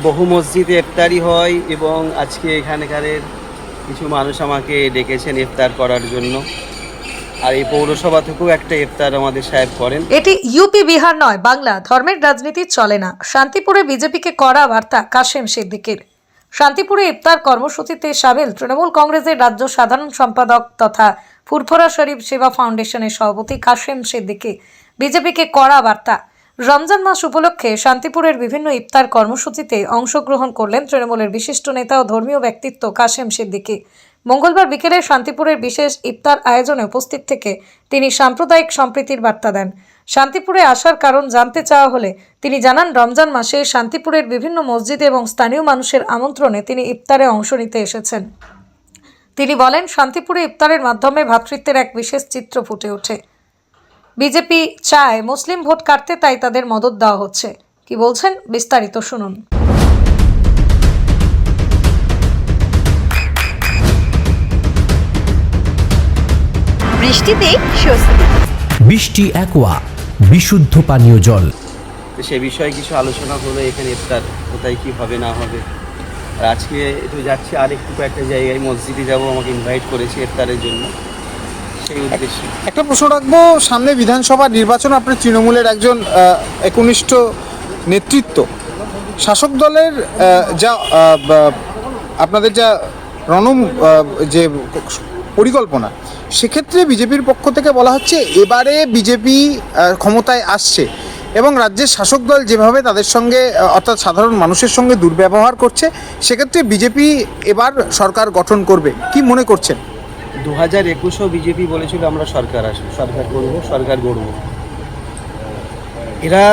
বহু মসজিদে ইফতারি হয় এবং আজকে এখানকারের কিছু মানুষ আমাকে ডেকেছেন ইফতার করার জন্য। আর এই পৌরসভা থেকেও একটা ইফতার আমাদের সাহেব করেন। এটি ইউপি বিহার নয়, বাংলা। ধর্মের রাজনীতি চলে না। শান্তিপুরে বিজেপিকে কড়া বার্তা কাশেম সিদ্দিকীর। শান্তিপুরে ইফতার কর্মসূচিতে সামিল তৃণমূল কংগ্রেসের রাজ্য সাধারণ সম্পাদক তথা ফুরফুরা শরীফ সেবা ফাউন্ডেশনের সভাপতি কাশেম সিদ্দিকী। বিজেপিকে কড়া বার্তা। রমজান মাস উপলক্ষে শান্তিপুরের বিভিন্ন ইফতার কর্মসূচিতে অংশগ্রহণ করলেন তৃণমূলের বিশিষ্ট নেতা ও ধর্মীয় ব্যক্তিত্ব কাশেম সিদ্দিকী। মঙ্গলবার বিকেলে শান্তিপুরের বিশেষ ইফতার আয়োজনে উপস্থিত থেকে তিনি সাম্প্রদায়িক সম্প্রীতির বার্তা দেন। শান্তিপুরে আসার কারণ জানতে চাওয়া হলে তিনি জানান, রমজান মাসে শান্তিপুরের বিভিন্ন মসজিদে এবং স্থানীয় মানুষের আমন্ত্রণে তিনি ইফতারে অংশ নিতে এসেছেন। তিনি বলেন, শান্তিপুরে ইফতারের মাধ্যমে ভ্রাতৃত্বের এক বিশেষ চিত্র ফুটে ওঠে। বিজেপি চায় মুসলিম ভোট কাটতে, তাই তাদের মদত দেওয়া হচ্ছে। কি বলছেন বিস্তারিত শুনুন। বৃষ্টিতে স্বস্তি। বৃষ্টি অ্যাকোয়া বিশুদ্ধ পানীয় জল। তো সে বিষয়ে কিছু আলোচনা হলো, এখানে ইফতার কোথায় কী হবে না হবে। আর আজকে একটু যাচ্ছি আর একটু কয়েকটা জায়গায় মসজিদে যাব, আমাকে ইনভাইট করেছে ইফতারের জন্য, সেই উদ্দেশ্যে। একটা প্রশ্ন রাখবো, সামনে বিধানসভা নির্বাচন, আপনার তৃণমূলের একজন একনিষ্ঠ নেতৃত্ব, শাসক দলের যা আপনাদের যা যে পরিকল্পনা, সেক্ষেত্রে বিজেপির পক্ষ থেকে বলা হচ্ছে এবারে বিজেপি ক্ষমতায় আসছে এবং রাজ্যের শাসক দল যেভাবে তাদের সঙ্গে অর্থাৎ সাধারণ মানুষের সঙ্গে দুর্ব্যবহার করছে, সেক্ষেত্রে বিজেপি এবার সরকার গঠন করবে। কি মনে করছেন? 2021-ও বিজেপি বলেছিল আমরা সরকার আসবো, সরকার করবো, সরকার গড়ব। এরা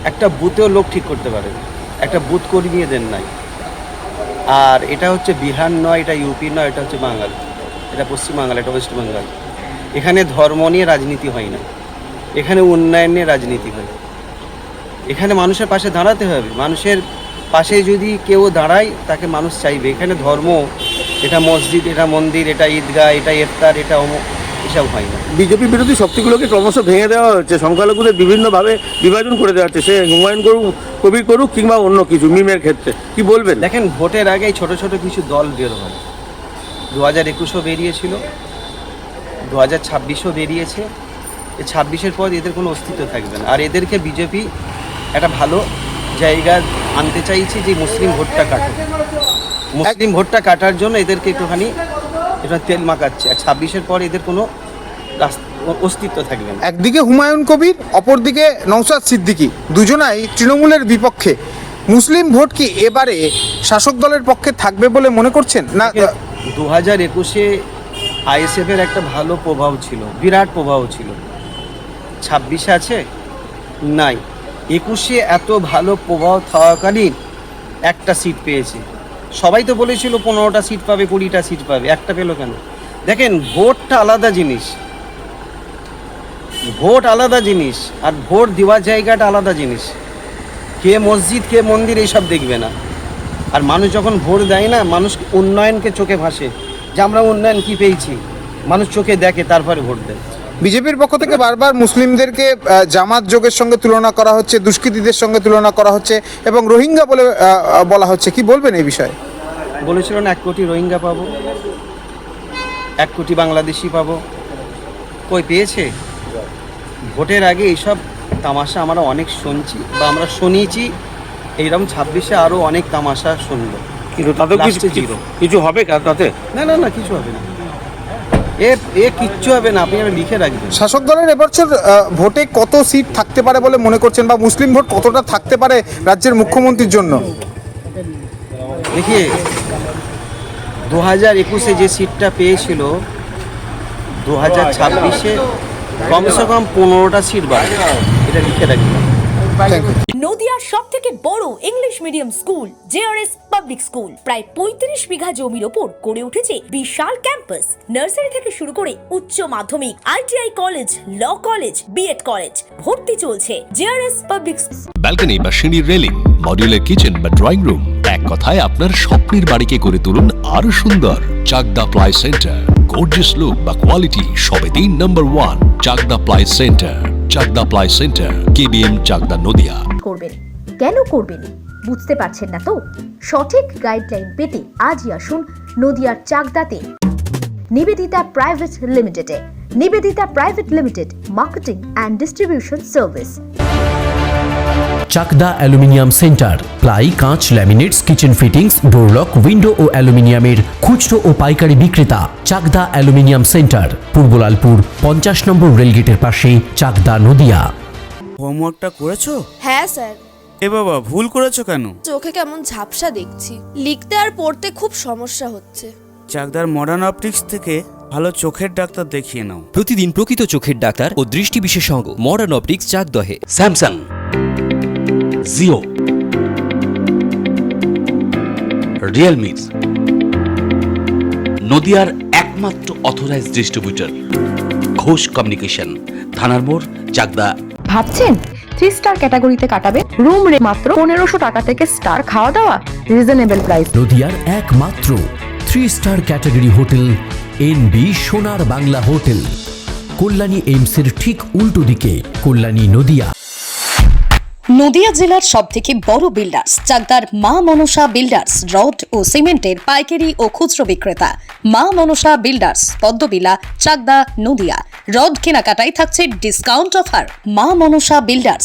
একটা বুথেও লোক ঠিক করতে পারে, একটা বুথ কর্মী দেন নাই। আর এটা হচ্ছে বিহার নয়, এটা ইউপি নয়, এটা হচ্ছে বাঙাল, এটা পশ্চিমবাংলা, এটা ওয়েস্ট বেঙ্গল। এখানে ধর্ম নিয়ে রাজনীতি হয় না, এখানে উন্নয়ন নিয়ে রাজনীতি হয়। এখানে মানুষের পাশে দাঁড়াতে হবে, মানুষের পাশে যদি কেউ দাঁড়ায় তাকে মানুষ চাইবে। এখানে ধর্ম, এটা মসজিদ, এটা মন্দির, এটা ঈদগাহ, এটা ইফতার, এটা এসব হয় না। বিজেপি বিরোধী শক্তিগুলোকে ক্রমশ ভেঙে দেওয়া হচ্ছে, সংখ্যালঘুদের বিভিন্নভাবে বিভাজন করে দেওয়া হচ্ছে, সে হুমায়ুন করুক, কবির করুক কিংবা অন্য কিছু মিমের ক্ষেত্রে। কি বলবেন? দেখেন, ভোটের আগেই ছোট ছোট কিছু দল বের হয়। 2021-ও বেরিয়েছিল, 2026-ও বেরিয়েছে। এই 26-এর পর এদের কোনো অস্তিত্ব থাকবে না। আর এদেরকে বিজেপি একটা ভালো জায়গা আনতে চাইছে, যে মুসলিম ভোটটা কাটে। মুসলিম ভোটটা কাটার জন্য এদেরকে একটুখানি এটা তেল মাখাচ্ছে। আর 26-এর পর এদের কোনো অস্তিত্ব থাকবে না। একদিকে হুমায়ুন কবির, অপরদিকে নওশাদ সিদ্দিকী, দুজনাই তৃণমূলের বিপক্ষে। মুসলিম ভোট কি এবারে শাসক দলের পক্ষে থাকবে বলে মনে করছেন? না, 2021-এ আইএসএফের একটা ভালো প্রভাব ছিল, বিরাট প্রভাব ছিল। 26-এ আছে নাই। 21-এ এত ভালো প্রভাব থাকাকালীন একটা সিট পেয়েছে। সবাই তো বলেছিল 15টা সিট পাবে, 20টা সিট পাবে, একটা পেলো কেন? দেখেন, ভোটটা আলাদা জিনিস, ভোট আলাদা জিনিস, আর ভোট দেওয়ার জায়গাটা আলাদা জিনিস। কে মসজিদ, কে মন্দির, এইসব দেখবে না। আর মানুষ যখন ভোট দেয় না, মানুষ উন্নয়নকে চোখে ভাসে, যে আমরা উন্নয়ন কি পেয়েছি, মানুষ চোখে দেখে, তারপরে ভোট দেয়। বিজেপির পক্ষ থেকে বারবার মুসলিমদেরকে জামাত যোগের সঙ্গে তুলনা করা হচ্ছে, দুষ্কৃতীদের সঙ্গে তুলনা করা হচ্ছে এবং রোহিঙ্গা বলে বলা হচ্ছে। কি বলবেন এই বিষয়ে? বলেছিল না 1 কোটি রোহিঙ্গা পাবো, 1 কোটি বাংলাদেশি পাবো, কই পেয়েছে? ভোটের আগে এইসব তামাশা আমরা অনেক শুনছি বা আমরা শুনিয়েছি। এইরকম 26-এ আরও অনেক তামাশা শুনবো, কিন্তু তাতেও কিছু হবে তাতে? না না না, কিছু হবে না, এ কিচ্ছু হবে না। আপনি লিখে রাখবেন। শাসক দলের এবছর ভোটে কত সিট থাকতে পারে বলে মনে করছেন, বা মুসলিম ভোট কতটা থাকতে পারে রাজ্যের মুখ্যমন্ত্রীর জন্য? দেখিয়ে 2021-এ যে সিটটা পেয়েছিল, 2026-এ কমসে কম 15টা সিট বাড়বে, এটা লিখে রাখবেন। নদিয়ার সবথেকে বড় English medium school JRS public school প্রায় 35 বিঘা জমির ওপর গড়ে উঠেছে বিশাল ক্যাম্পাস। নার্সারি থেকে শুরু করে উচ্চ মাধ্যমিক, ITI college, law college, BEd college, ভর্তি চলছে জেআরএস পাবলিক। ব্যালকনি বা সিঁড়ির রেলিং, মডিউলার কিচেন বা ড্রয়িং রুম, এক কথায় আপনার স্বপ্নের বাড়িকে করে তুলুন আরো সুন্দর। Chakdaha ply centre, gorgeous look বা কোয়ালিটি সবেতেই number 1। Chakdaha ply centre, Chakdaha ply centre, KBM, Chakdaha, Nadia. করবেন কেন করবেন? বুঝতে পারছেন না তো? সঠিক গাইডলাইন পেতে আজই আসুন নদিয়ার চাকদাতে নিবেদিতা প্রাইভেট লিমিটেডে। Nibedita private limited, marketing and distribution service. Chakdah aluminium centre, ply, কাঁচ, laminates, kitchen fittings, door lock, window ও অ্যালুমিনিয়ামের খুচরো ও পাইকারি বিক্রেতা। Chakdah aluminium centre, Purbalalpur 50 number রেলগেটের পাশে, চাকদা, নদিয়া। হোমওয়ার্কটা করেছো? হ্যাঁ স্যার। এ বাবা, ভুল করেছো কেন? চোখে কেমন ঝাপসা দেখছি, লিখতে আর পড়তে খুব সমস্যা হচ্ছে। চাকদার মডার্ন অপটিক্স থেকে ভালো চোখের ডাক্তার দেখিয়ে নাও। প্রতিদিন প্রকৃত চোখের ডাক্তার ও দৃষ্টি বিশেষজ্ঞ মডার্ন অপটিক্স চাকদহে। স্যামসাং, জিও, রিয়েলমি, নদিয়ার একমাত্র অথরাইজড ডিস্ট্রিবিউটর ঘোষ কমিউনিকেশন, থানার মোড়, চাকদা। ভাবছেন 3 স্টার ক্যাটাগরিতে কাটাবে? রুম রে মাত্র 1500 টাকা থেকে স্টার, খাওয়া দাওয়া রিজনেবল প্রাইস। নদিয়ার একমাত্র 3 স্টার ক্যাটাগরি হোটেল এনবি সোনার বাংলা হোটেল, কল্যাণী এইমসের ঠিক উল্টো দিকে, কল্যাণী, নদিয়া। নদিয়া জেলার সবথেকে বড় বিল্ডার্স চাকদার মা মনসা বিল্ডার্স, রড ও সিমেন্টের পাইকারি ও খুচরো বিক্রেতা। মা মনসা বিল্ডার্স, পদ্মবিলা, চাকদা, নদিয়া। রড কেনাকাটায় থাকছে ডিসকাউন্ট অফার। মা মনসা বিল্ডার্স,